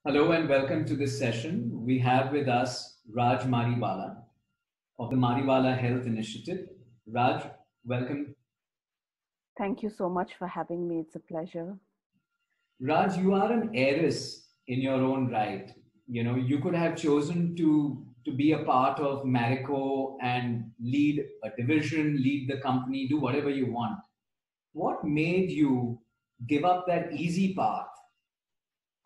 Hello and welcome to this session. We have with us Raj Mariwala of the Mariwala Health Initiative. Raj, welcome. Thank you so much for having me. It's a pleasure. Raj, you are an heiress in your own right. You know, you could have chosen to be a part of Marico and lead a division, lead the company, do whatever you want. What made you give up that easy path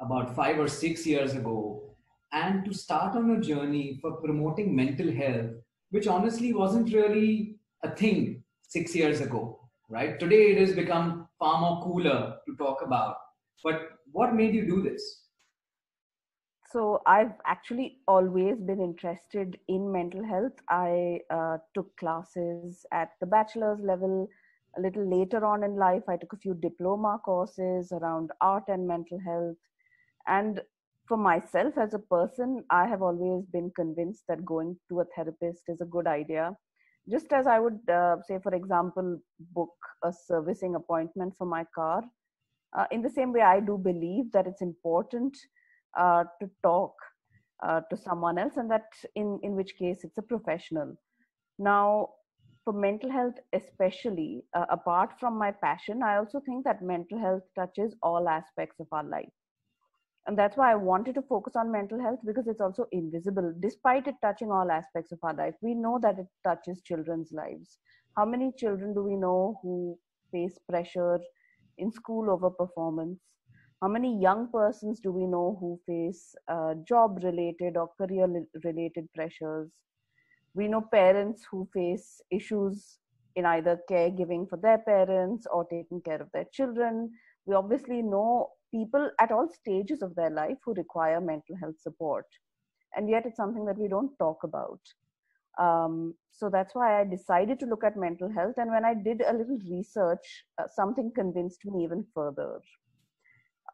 about 5 or 6 years ago and to start on a journey for promoting mental health, which honestly wasn't really a thing 6 years ago, right? Today it has become far more cooler to talk about. But what made you do this? So, I've actually always been interested in mental health. I took classes at the bachelor's level. A little later on in life, I took a few diploma courses around art and mental health. And for myself as a person, I have always been convinced that going to a therapist is a good idea. Just as I would say, for example, book a servicing appointment for my car. In the same way, I do believe that it's important to talk to someone else, and that in which case it's a professional. Now, for mental health, especially apart from my passion, I also think that mental health touches all aspects of our life. And that's why I wanted to focus on mental health, because it's also invisible. Despite it touching all aspects of our life, we know that it touches children's lives. How many children do we know who face pressure in school over performance? How many young persons do we know who face job related or career related pressures? We know parents who face issues in either caregiving for their parents or taking care of their children. We obviously know people at all stages of their life who require mental health support, and yet it's something that we don't talk about. So that's why I decided to look at mental health. And when I did a little research, something convinced me even further.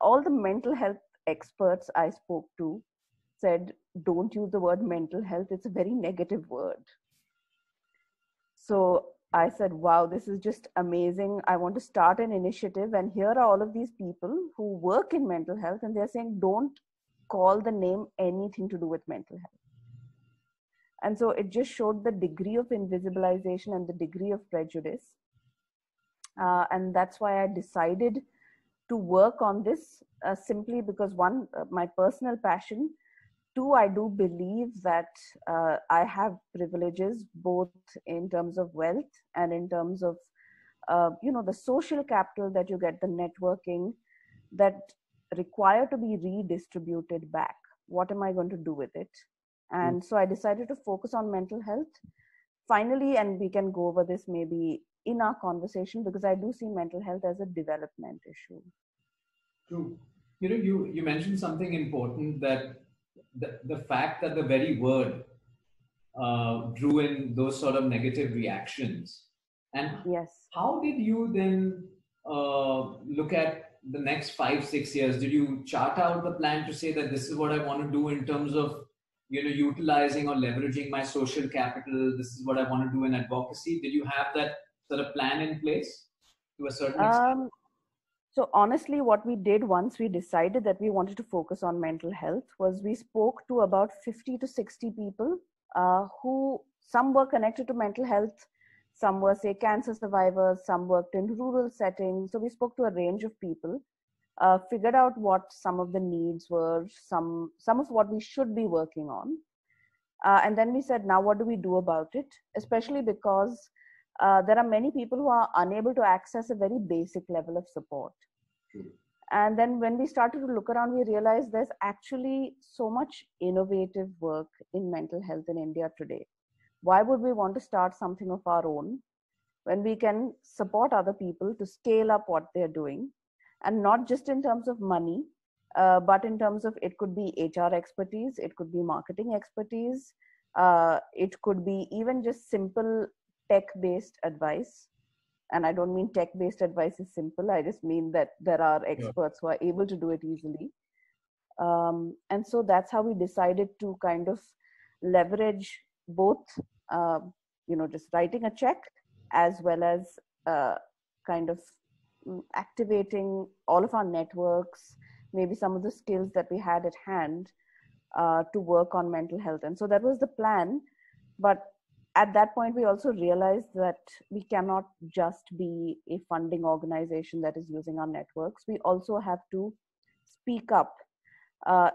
All the mental health experts I spoke to said, don't use the word mental health, it's a very negative word. So I said, wow, this is just amazing. I want to start an initiative. And here are all of these people who work in mental health, and they're saying, don't call the name anything to do with mental health. And so it just showed the degree of invisibilization and the degree of prejudice. And that's why I decided to work on this, simply because one, my personal passion. Two, I do believe that I have privileges both in terms of wealth and in terms of the social capital that you get, the networking that require to be redistributed back. What am I going to do with it? And so I decided to focus on mental health finally, and we can go over this maybe in our conversation, because I do see mental health as a development issue. True. You mentioned something important, that the fact that the very word drew in those sort of negative reactions. And Yes. how did you then look at the next 5, 6 years? Did you chart out the plan to say that this is what I want to do in terms of utilizing or leveraging my social capital? This is what I want to do in advocacy. Did you have that sort of plan in place to a certain extent? Um, So honestly, what we did once we decided that we wanted to focus on mental health was we spoke to about 50 to 60 people, who some were connected to mental health, some were, say, cancer survivors, some worked in rural settings. So we spoke to a range of people, figured out what some of the needs were, some of what we should be working on. And then we said, now what do we do about it? Especially because there are many people who are unable to access a very basic level of support. True. And then when we started to look around, we realized there's actually so much innovative work in mental health in India today. Why would we want to start something of our own when we can support other people to scale up what they're doing? And not just in terms of money, but in terms of, it could be HR expertise, it could be marketing expertise, it could be even just simple tech based advice. And I don't mean tech based advice is simple, I just mean that there are Sure. experts who are able to do it easily. And so that's how we decided to kind of leverage both, uh, just writing a check, as well as kind of activating all of our networks, maybe some of the skills that we had at hand to work on mental health. And so that was the plan. But at that point, we also realized that we cannot just be a funding organization that is using our networks. We also have to speak up.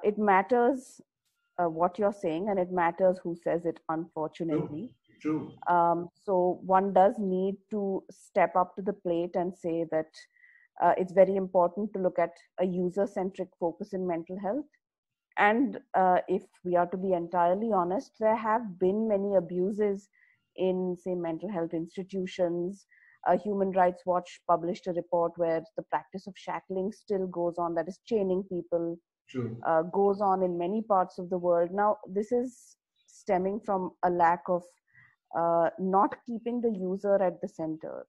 It matters what you're saying, and it matters who says it, unfortunately. True. So one does need to step up to the plate and say that it's very important to look at a user-centric focus in mental health. And if we are to be entirely honest, there have been many abuses in, say, mental health institutions. Human Rights Watch published a report where the practice of shackling still goes on, that is chaining people. True. Goes on in many parts of the world. Now, this is stemming from a lack of not keeping the user at the center,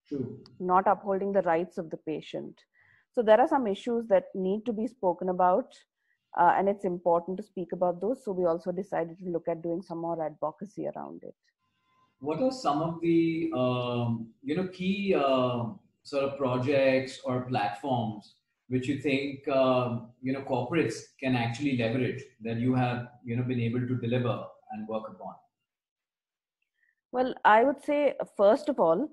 True. not upholding the rights of the patient. So there are some issues that need to be spoken about, and it's important to speak about those. So we also decided to look at doing some more advocacy around it. What are some of the key sort of projects or platforms which you think corporates can actually leverage that you have been able to deliver and work upon? Well, I would say, first of all,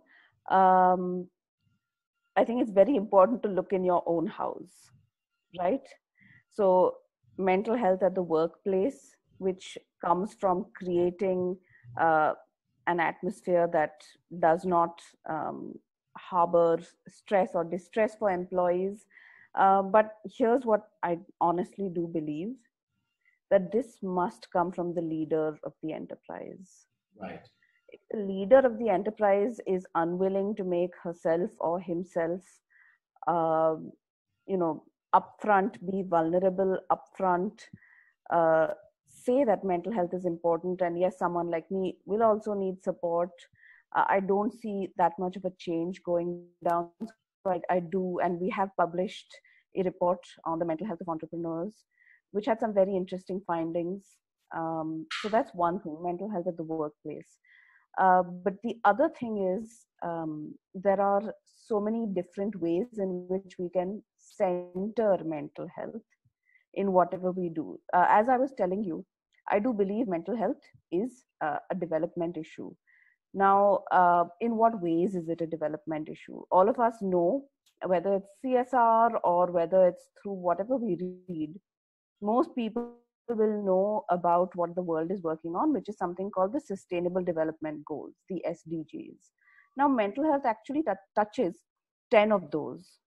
I think it's very important to look in your own house, right? So mental health at the workplace, which comes from creating an atmosphere that does not harbor stress or distress for employees. But here's what I honestly do believe, that this must come from the leader of the enterprise. Right. If the leader of the enterprise is unwilling to make herself or himself, upfront, be vulnerable upfront, say that mental health is important, and yes, someone like me will also need support, I don't see that much of a change going down. So I do, and we have published a report on the mental health of entrepreneurs, which had some very interesting findings. So that's one thing, mental health at the workplace. But the other thing is, there are so many different ways in which we can center mental health in whatever we do. As I was telling you, I do believe mental health is a development issue. Now, in what ways is it a development issue? All of us know, whether it's CSR or whether it's through whatever we read, most people will know about what the world is working on, which is something called the Sustainable Development Goals, the SDGs. Now, mental health actually touches 10 of those,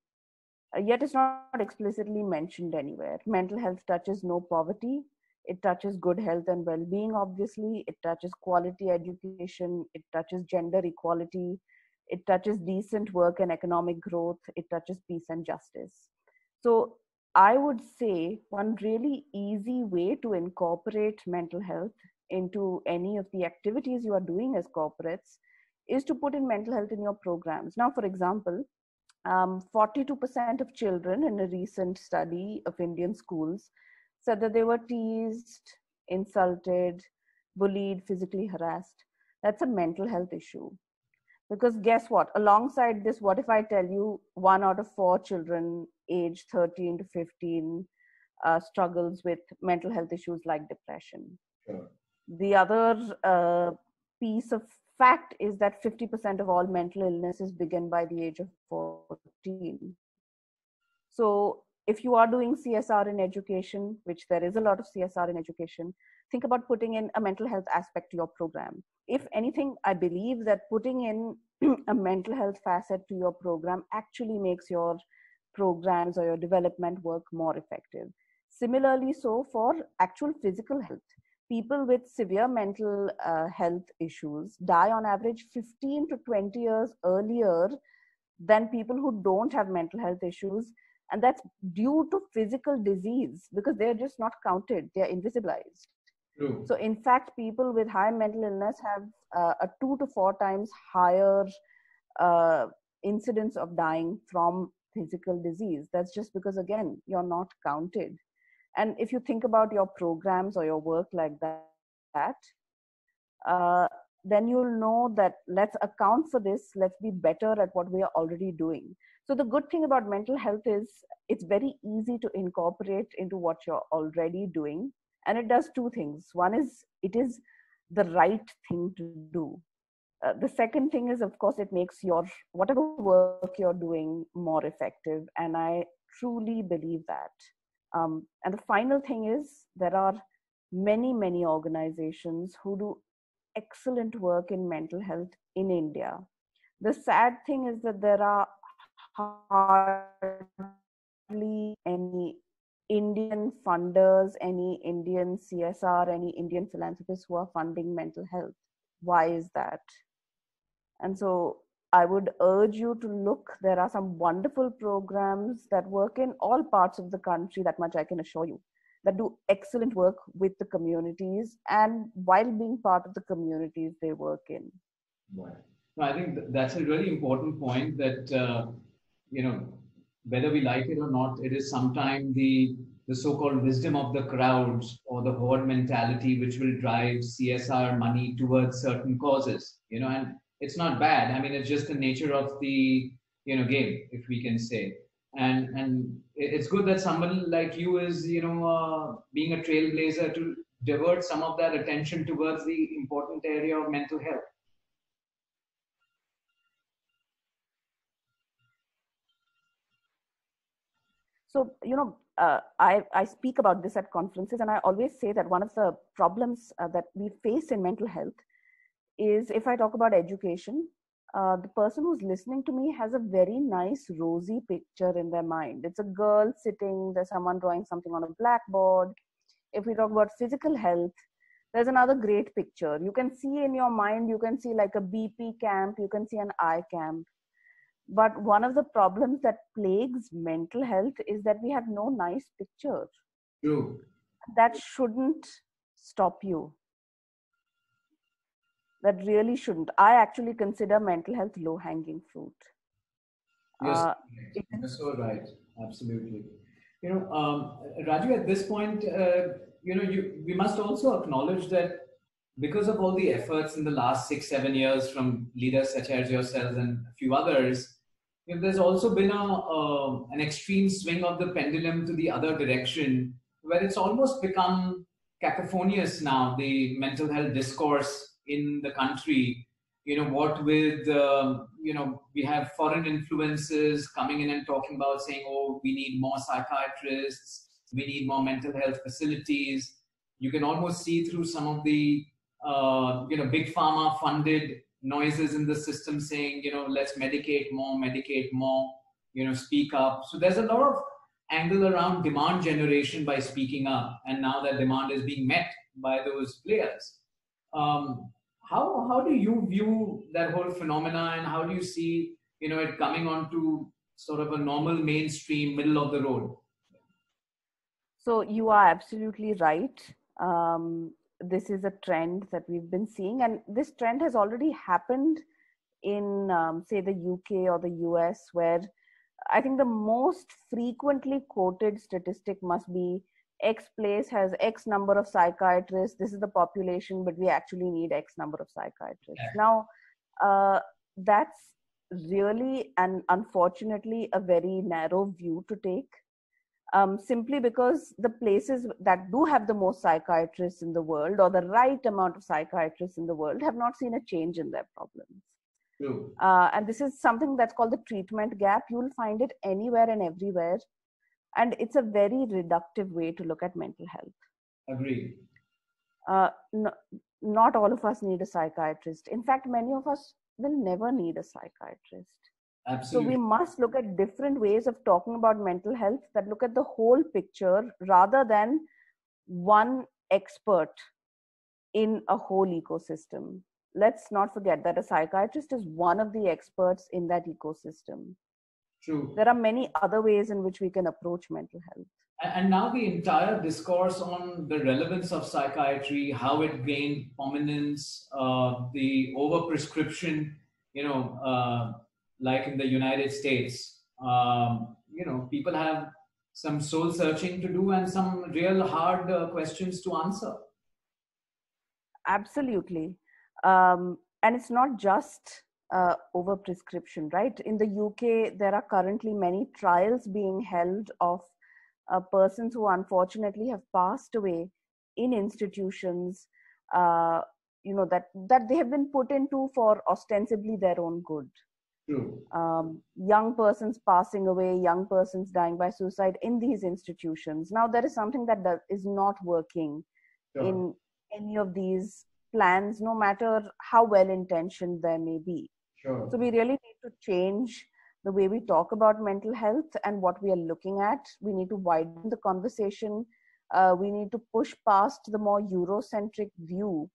yet it's not explicitly mentioned anywhere. Mental health touches no poverty. It touches good health and well-being, obviously. It touches quality education. It touches gender equality. It touches decent work and economic growth. It touches peace and justice. So I would say one really easy way to incorporate mental health into any of the activities you are doing as corporates is to put in mental health in your programs. Now, for example, 42% of children in a recent study of Indian schools said that they were teased, insulted, bullied, physically harassed. That's a mental health issue. Because guess what? Alongside this, what if I tell you 1 out of 4 children aged 13 to 15 struggles with mental health issues like depression? Sure. The other piece of fact is that 50% of all mental illnesses begin by the age of 14. So if you are doing CSR in education, which there is a lot of CSR in education, think about putting in a mental health aspect to your program. If anything, I believe that putting in a mental health facet to your program actually makes your programs or your development work more effective. Similarly, so for actual physical health, people with severe mental health issues die on average 15 to 20 years earlier than people who don't have mental health issues. And that's due to physical disease, because they're just not counted, they're invisibilized. True. So in fact, people with high mental illness have a 2 to 4 times higher incidence of dying from physical disease. That's just because, again, you're not counted. And if you think about your programs or your work like that, then you'll know that let's account for this, let's be better at what we are already doing. So the good thing about mental health is it's very easy to incorporate into what you're already doing. And it does two things. One is it is the right thing to do. The second thing is, of course, it makes your whatever work you're doing more effective. And I truly believe that. And the final thing is there are many, many organizations who do excellent work in mental health in India. The sad thing is that there are hardly any Indian funders, any Indian CSR, any Indian philanthropists who are funding mental health. Why is that? And so I would urge you to look. There are some wonderful programs that work in all parts of the country, that much I can assure you, that do excellent work with the communities and while being part of the communities they work in. Right. No, I think that's a really important point that, whether we like it or not, it is sometimes the so-called wisdom of the crowds or the horde mentality which will drive CSR money towards certain causes, and it's not bad. I mean, it's just the nature of the, game, if we can say. And it's good that someone like you is, being a trailblazer to divert some of that attention towards the important area of mental health. So, I speak about this at conferences, and I always say that one of the problems that we face in mental health is, if I talk about education, the person who's listening to me has a very nice rosy picture in their mind. It's a girl sitting, there's someone drawing something on a blackboard. If we talk about physical health, there's another great picture. You can see in your mind, you can see like a BP camp, you can see an eye camp. But one of the problems that plagues mental health is that we have no nice picture. True. That shouldn't stop you. That really shouldn't. I actually consider mental health low-hanging fruit. Yes, you're so right. Absolutely. Raju, at this point, we must also acknowledge that because of all the efforts in the last 6-7 years from leaders such as yourselves and a few others, there's also been an extreme swing of the pendulum to the other direction, where it's almost become cacophonious now, the mental health discourse in the country. What with, we have foreign influences coming in and talking about saying, oh, we need more psychiatrists, we need more mental health facilities. You can almost see through some of the, big pharma funded noises in the system saying, let's medicate more, speak up. So there's a lot of angle around demand generation by speaking up. And now that demand is being met by those players. How do you view that whole phenomena, and how do you see, it coming onto sort of a normal mainstream middle of the road? So you are absolutely right. This is a trend that we've been seeing, and this trend has already happened in, say, the UK or the US, where I think the most frequently quoted statistic must be X place has X number of psychiatrists. This is the population, but we actually need X number of psychiatrists. Yeah. Now, that's really and unfortunately a very narrow view to take. Simply because the places that do have the most psychiatrists in the world, or the right amount of psychiatrists in the world, have not seen a change in their problems. True. And this is something that's called the treatment gap. You'll find it anywhere and everywhere. And it's a very reductive way to look at mental health. Agreed. Not all of us need a psychiatrist. In fact, many of us will never need a psychiatrist. Absolutely. So we must look at different ways of talking about mental health that look at the whole picture rather than one expert in a whole ecosystem. Let's not forget that a psychiatrist is one of the experts in that ecosystem. True. There are many other ways in which we can approach mental health. And now the entire discourse on the relevance of psychiatry, how it gained prominence, the overprescription, like in the United States, people have some soul searching to do and some real hard questions to answer. Absolutely. And it's not just over prescription, right? In the UK, there are currently many trials being held of persons who unfortunately have passed away in institutions, that they have been put into for ostensibly their own good. True. Young persons passing away, young persons dying by suicide in these institutions. Now, there is something that is not working in any of these plans, no matter how well intentioned they may be. Sure. So we really need to change the way we talk about mental health and what we are looking at. We need to widen the conversation. We need to push past the more Eurocentric view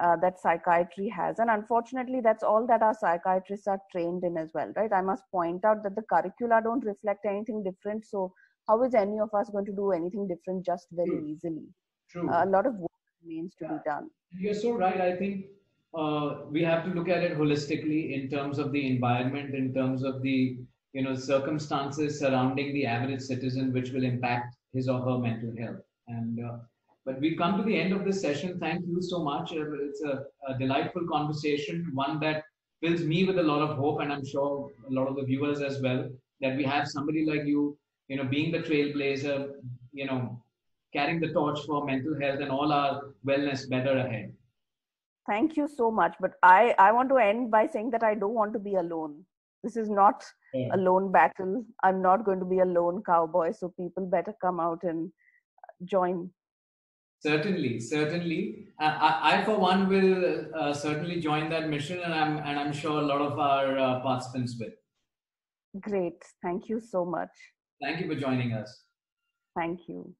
that psychiatry has. And unfortunately, that's all that our psychiatrists are trained in as well, right? I must point out that the curricula don't reflect anything different. So how is any of us going to do anything different just very easily? True. A lot of work remains to be done. You're so right. I think we have to look at it holistically in terms of the environment, in terms of the circumstances surrounding the average citizen, which will impact his or her mental health. And but we've come to the end of this session. Thank you so much. It's a delightful conversation, one that fills me with a lot of hope, and I'm sure a lot of the viewers as well, that we have somebody like you, being the trailblazer, carrying the torch for mental health and all our wellness better ahead. Thank you so much. But I want to end by saying that I don't want to be alone. This is not a lone battle. I'm not going to be a lone cowboy. So people better come out and join. Certainly. I for one will certainly join that mission, and I'm sure a lot of our participants will. Great. Thank you so much. Thank you for joining us. Thank you.